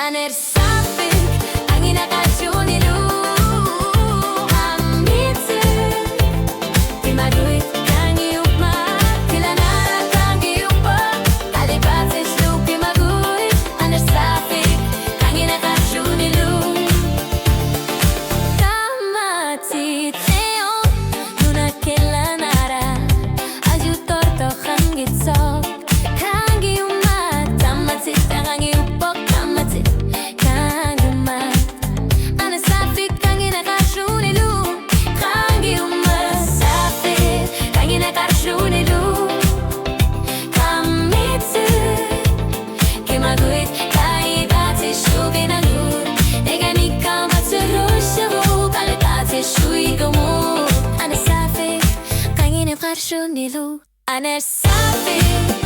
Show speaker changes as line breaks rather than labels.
أنا رصافك أني نقاشوني له عميتي بما دويت كاني يوما كلا نارا كاني يوما قالي باتش لو بما دويت أنا رصافك أني نقاشوني له 까마치 태용 눈앞에 나라 아주 똑똑한 기적 강기 음악 까마치 땅이 우뻑 까마치 강기 음악 아는 사피 강이 나가주니 루 강기 음악 사피 강이 나가주니 루 까미치 그마구잇 가이 바치 슈비나 구 내가 니까 맞추러 셔 갈래 바치 슈이고 무 아는 사피 강이 나가주니 루 아는 사피